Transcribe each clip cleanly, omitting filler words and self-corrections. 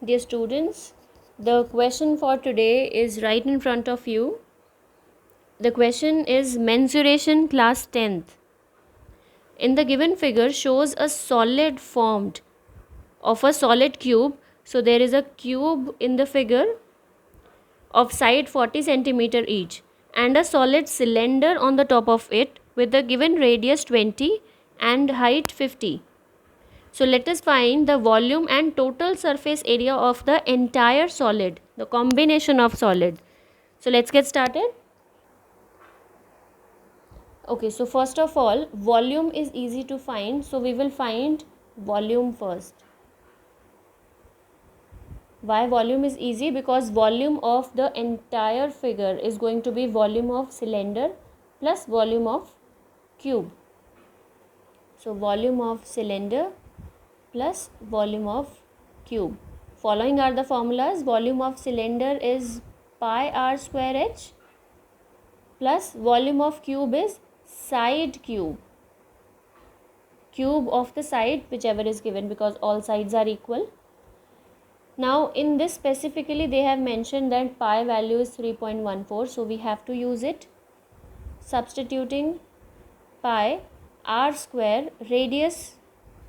Dear students, the question for today is right in front of you. The question is mensuration class 10th. In the given figure shows a solid formed of a solid cube. So there is a cube in the figure of side 40 centimeter each and a solid cylinder on the top of it with the given radius 20 and height 50. So let us find the volume and total surface area of the entire solid, the combination of solid. So let's get started. Okay, so first of all, volume is easy to find. So we will find volume first. Why volume is easy? Because volume of the entire figure is going to be volume of cylinder plus volume of cube. So volume of cylinder plus volume of cube. Following are the formulas. Volume of cylinder is pi r square h plus volume of cube is side cube. Cube of the side, whichever is given, because all sides are equal. Now in this specifically they have mentioned that pi value is 3.14, so we have to use it. Substituting pi r square, radius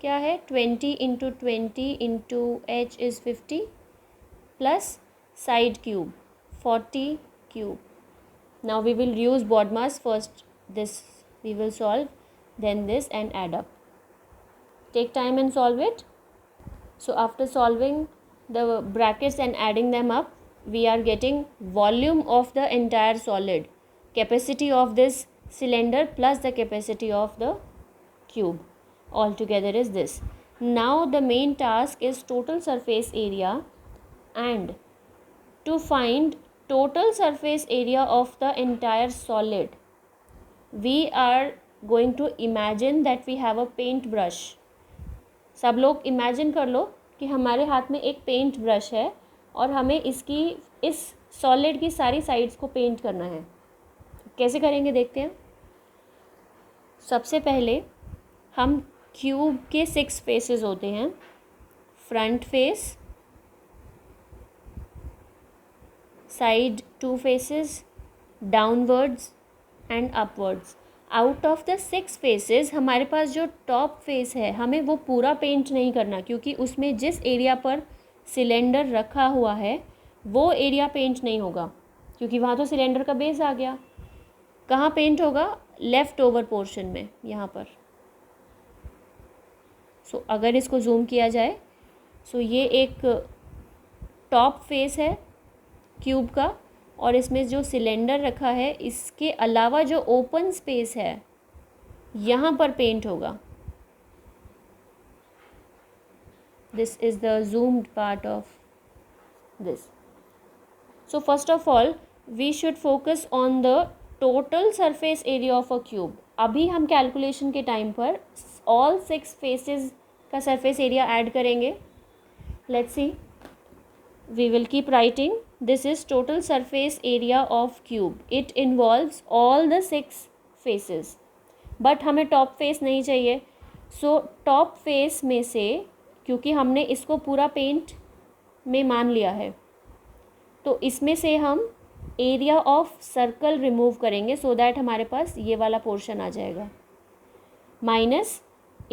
क्या है 20 into 20 into h is 50 plus side cube 40 cube. Now we will use BODMAS. First this we will solve, then this, and add up. Take time and solve it. So after solving the brackets and adding them up, we are getting volume of the entire solid, capacity of this cylinder plus the capacity of the cube altogether is this. Now the main task is total surface area, and to find total surface area of the entire solid, we are going to imagine that we have a paint brush. सब लोग imagine कर लो कि हमारे हाथ में एक paint brush है और हमें इस सॉलिड की सारी साइड्स को पेंट करना है. कैसे करेंगे देखते हैं. सबसे पहले हम क्यूब के 6 फेसेस होते हैं. Front face, side 2 faces, downwards and upwards. Out of the 6 faces हमारे पास जो टॉप फेस है हमें वो पूरा पेंट नहीं करना, क्योंकि उसमें जिस एरिया पर सिलेंडर रखा हुआ है वो एरिया पेंट नहीं होगा, क्योंकि वहाँ तो सिलेंडर का बेस आ गया. कहाँ पेंट होगा? लेफ़्ट ओवर पोर्शन में, यहाँ पर. सो अगर इसको जूम किया जाए, सो ये एक टॉप फेस है क्यूब का, और इसमें जो सिलेंडर रखा है इसके अलावा जो ओपन स्पेस है यहाँ पर पेंट होगा. This is the zoomed part of this. So first of all we should focus on the total surface area of a cube. अभी हम कैलकुलेशन के टाइम पर ऑल 6 फेसेस का सरफेस एरिया ऐड करेंगे. Let's see. We will keep writing. This is total surface area of cube. It involves all the 6 faces. But हमें top face नहीं चाहिए. So top face में से, क्योंकि हमने इसको पूरा पेंट में मान लिया है, तो इसमें से हम एरिया ऑफ सर्कल रिमूव करेंगे, सो दैट हमारे पास ये वाला पोर्शन आ जाएगा. Minus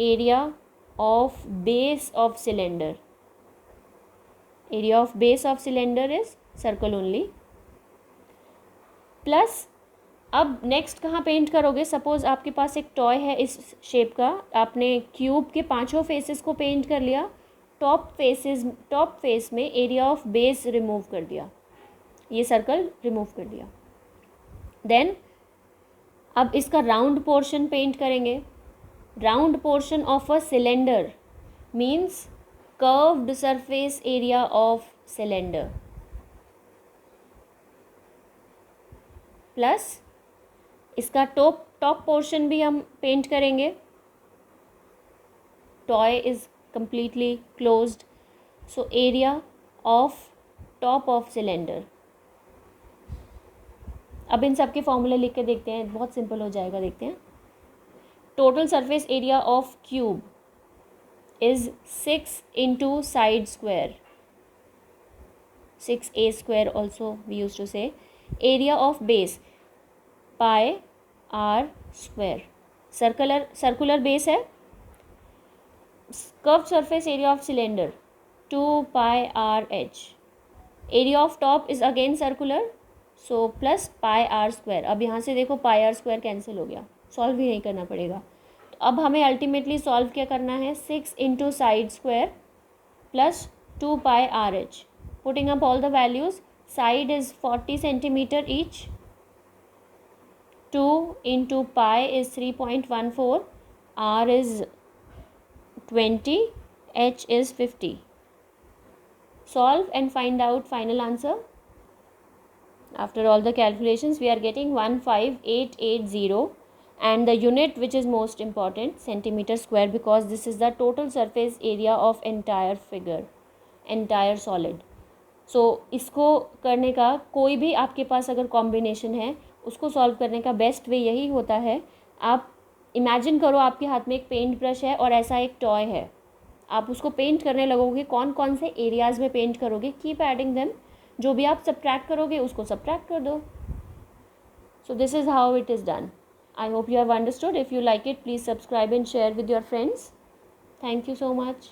area of base of cylinder. Area of base of cylinder is circle only. Plus अब नेक्स्ट कहाँ पेंट करोगे? सपोज़ आपके पास एक टॉय है इस शेप का, आपने क्यूब के 5 फेसेस को पेंट कर लिया. टॉप फेस में एरिया ऑफ बेस रिमूव कर दिया, ये सर्कल रिमूव कर दिया. देन अब इसका राउंड पोर्शन पेंट करेंगे. Round portion of a cylinder means curved surface area of cylinder plus इसका टॉप पोर्शन भी हम पेंट करेंगे. Toy is completely closed, so area of top of cylinder. अब इन सब के फॉर्मूले लिख के देखते हैं, बहुत सिंपल हो जाएगा. देखते हैं. Total surface area of cube is 6 into side square. 6a square also we used to say. Area of base pi r square. Circular base है. Curved surface area of cylinder 2 pi r h. Area of top is again circular, so plus pi r square. अब यहाँ से देखो pi r square cancel हो गया, solve भी नहीं करना पड़ेगा. तो अब हमें अल्टीमेटली सॉल्व क्या करना है, 6 into side square plus 2 pi r h. Putting up all the values, side is 40 centimeter each. 2 into pi is 3.14, r is 20, h is 50. Solve and find out final answer. After all the calculations, we are getting 15880, and the unit which is most important, centimeter square, because this is the total surface area of entire figure, entire solid. So इसको करने का कोई भी आपके पास अगर combination है, उसको solve करने का बेस्ट वे यही होता है. आप इमेजिन करो आपके हाथ में एक पेंट ब्रश है और ऐसा एक टॉय है, आप उसको पेंट करने लगोगे. कौन कौन से एरियाज़ में पेंट करोगे, कीप एडिंग देम. जो भी आप सब्ट्रैक्ट करोगे उसको सब्ट्रैक्ट कर दो. So this is how it is done. I hope you have understood. If you like it, please subscribe and share with your friends. Thank you so much.